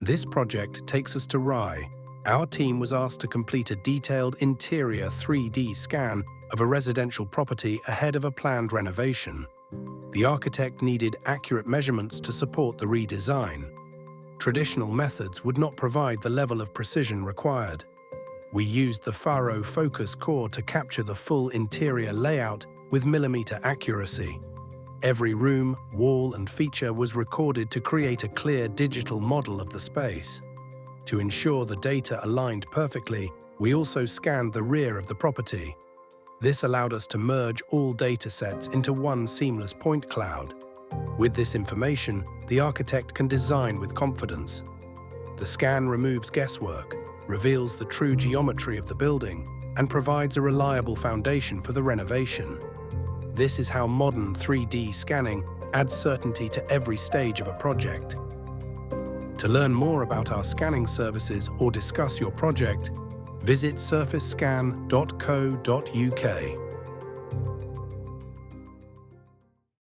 This project takes us to Rye. Our team was asked to complete a detailed interior 3D scan of a residential property ahead of a planned renovation. The architect needed accurate measurements to support the redesign. Traditional methods would not provide the level of precision required. We used the FARO Focus Core to capture the full interior layout with millimeter accuracy. Every room, wall, and feature was recorded to create a clear digital model of the space. To ensure the data aligned perfectly, we also scanned the rear of the property. This allowed us to merge all data sets into one seamless point cloud. With this information, the architect can design with confidence. The scan removes guesswork, reveals the true geometry of the building, and provides a reliable foundation for the renovation. This is how modern 3D scanning adds certainty to every stage of a project. To learn more about our scanning services or discuss your project, visit surfacescan.co.uk.